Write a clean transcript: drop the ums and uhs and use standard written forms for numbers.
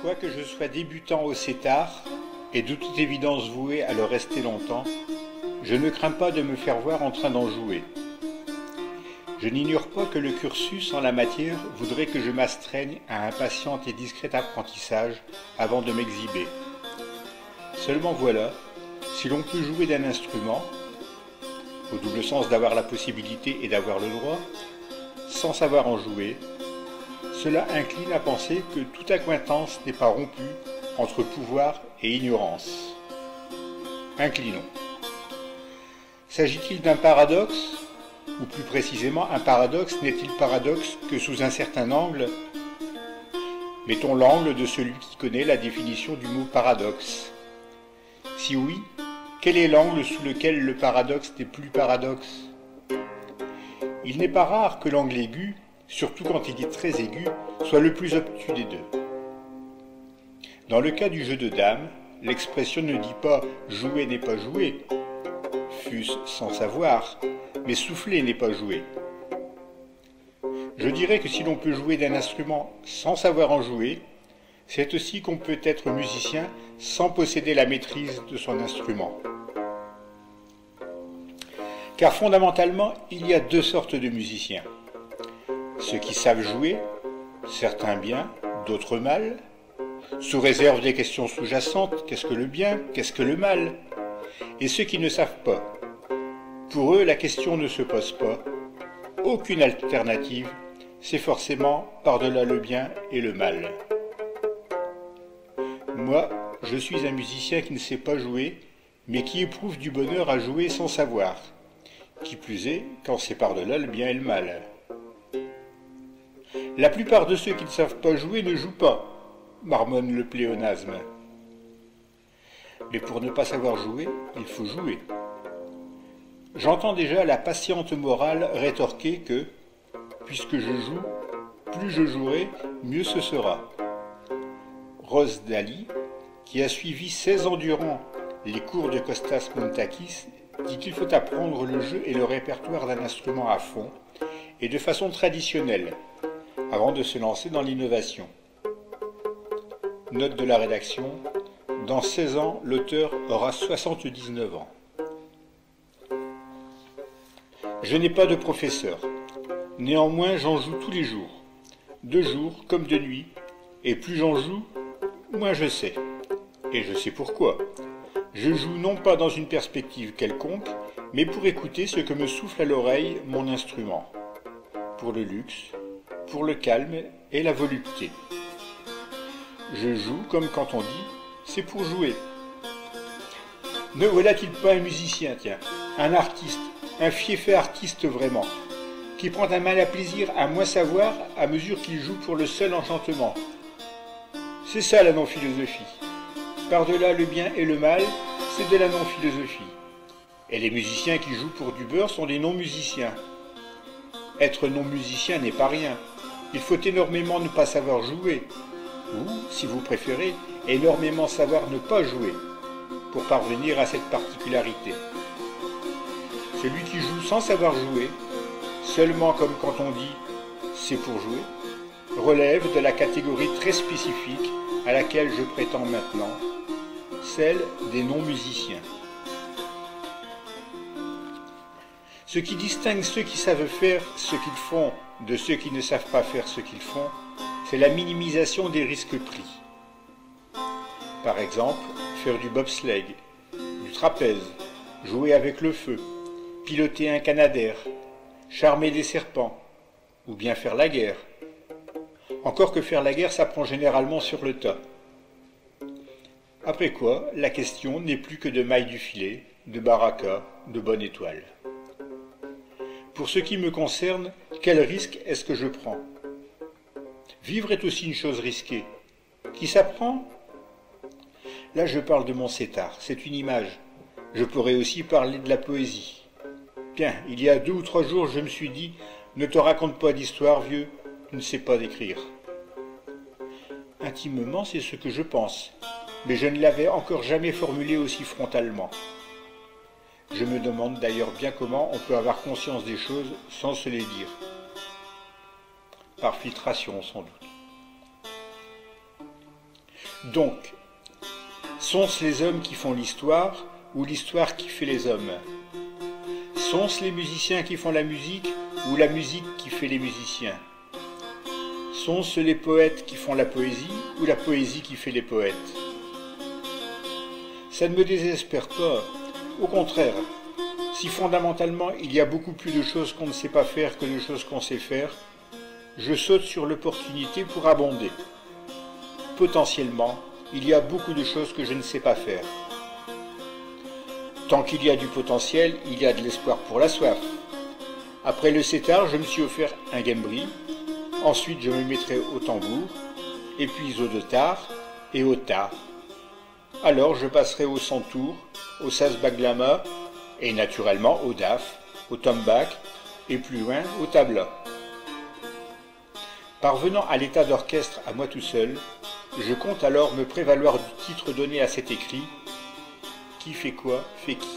Quoique je sois débutant au sétar, et de toute évidence voué à le rester longtemps, je ne crains pas de me faire voir en train d'en jouer. Je n'ignore pas que le cursus en la matière voudrait que je m'astreigne à un patient et discret apprentissage avant de m'exhiber. Seulement voilà, si l'on peut jouer d'un instrument, au double sens d'avoir la possibilité et d'avoir le droit, sans savoir en jouer, cela incline à penser que toute accointance n'est pas rompue entre pouvoir et ignorance. Inclinons. S'agit-il d'un paradoxe? Ou plus précisément, un paradoxe n'est-il paradoxe que sous un certain angle? Mettons l'angle de celui qui connaît la définition du mot paradoxe. Si oui, quel est l'angle sous lequel le paradoxe n'est plus paradoxe? Il n'est pas rare que l'angle aigu, surtout quand il est très aigu, soit le plus obtus des deux. Dans le cas du jeu de dames, l'expression ne dit pas « jouer n'est pas jouer », fût-ce sans savoir, mais souffler n'est pas jouer. Je dirais que si l'on peut jouer d'un instrument sans savoir en jouer, c'est aussi qu'on peut être musicien sans posséder la maîtrise de son instrument. Car fondamentalement, il y a deux sortes de musiciens. Ceux qui savent jouer, certains bien, d'autres mal, sous réserve des questions sous-jacentes, qu'est-ce que le bien, qu'est-ce que le mal, et ceux qui ne savent pas. Pour eux, la question ne se pose pas. Aucune alternative, c'est forcément par-delà le bien et le mal. Moi, je suis un musicien qui ne sait pas jouer, mais qui éprouve du bonheur à jouer sans savoir. Qui plus est, quand c'est par-delà le bien et le mal. La plupart de ceux qui ne savent pas jouer ne jouent pas, marmonne le pléonasme. Mais pour ne pas savoir jouer, il faut jouer. J'entends déjà la patiente morale rétorquer que, puisque je joue, plus je jouerai, mieux ce sera. Rose Daly, qui a suivi 16 ans durant les cours de Kostas Montakis, dit qu'il faut apprendre le jeu et le répertoire d'un instrument à fond, et de façon traditionnelle, avant de se lancer dans l'innovation. Note de la rédaction, dans 16 ans, l'auteur aura 79 ans. Je n'ai pas de professeur. Néanmoins, j'en joue tous les jours, de jour comme de nuit, et plus j'en joue, moins je sais. Et je sais pourquoi. Je joue non pas dans une perspective quelconque, mais pour écouter ce que me souffle à l'oreille mon instrument. Pour le luxe, pour le calme et la volupté. Je joue comme quand on dit « c'est pour jouer ». Ne voilà-t-il pas un musicien, tiens, un artiste, un fiefé artiste vraiment, qui prend un mal à plaisir à moins savoir à mesure qu'il joue pour le seul enchantement. C'est ça la non-philosophie. Par-delà le bien et le mal, c'est de la non-philosophie. Et les musiciens qui jouent pour du beurre sont des non-musiciens. Être non-musicien n'est pas rien. Il faut énormément ne pas savoir jouer, ou, si vous préférez, énormément savoir ne pas jouer, pour parvenir à cette particularité. Celui qui joue sans savoir jouer, seulement comme quand on dit « c'est pour jouer », relève de la catégorie très spécifique à laquelle je prétends maintenant, celle des non-musiciens. Ce qui distingue ceux qui savent faire ce qu'ils font de ceux qui ne savent pas faire ce qu'ils font, c'est la minimisation des risques pris. Par exemple, faire du bobsleigh, du trapèze, jouer avec le feu, piloter un canadair, charmer des serpents, ou bien faire la guerre. Encore que faire la guerre s'apprend généralement sur le tas. Après quoi, la question n'est plus que de maille du filet, de baraka, de bonne étoile. Pour ce qui me concerne, quel risque est-ce que je prends? Vivre est aussi une chose risquée. Qui s'apprend? Là je parle de mon sétar, c'est une image. Je pourrais aussi parler de la poésie. Bien, il y a 2 ou 3 jours, je me suis dit « Ne te raconte pas d'histoire, vieux, tu ne sais pas écrire. » Intimement, c'est ce que je pense, mais je ne l'avais encore jamais formulé aussi frontalement. Je me demande d'ailleurs bien comment on peut avoir conscience des choses sans se les dire. Par filtration, sans doute. Donc, sont-ce les hommes qui font l'histoire ou l'histoire qui fait les hommes? Sont-ce les musiciens qui font la musique ou la musique qui fait les musiciens? Sont-ce les poètes qui font la poésie ou la poésie qui fait les poètes? Ça ne me désespère pas. Au contraire, si fondamentalement il y a beaucoup plus de choses qu'on ne sait pas faire que de choses qu'on sait faire, je saute sur l'opportunité pour abonder. Potentiellement, il y a beaucoup de choses que je ne sais pas faire. Tant qu'il y a du potentiel, il y a de l'espoir pour la soif. Après le setar, je me suis offert un gambri. Ensuite, je me mettrai au tambour, et puis au dotar et au tar. Alors, je passerai au santour, au saz baglama, et naturellement au daf, au tombak, et plus loin au tabla. Parvenant à l'état d'orchestre à moi tout seul, je compte alors me prévaloir du titre donné à cet écrit « Qui fait quoi, fait qui ».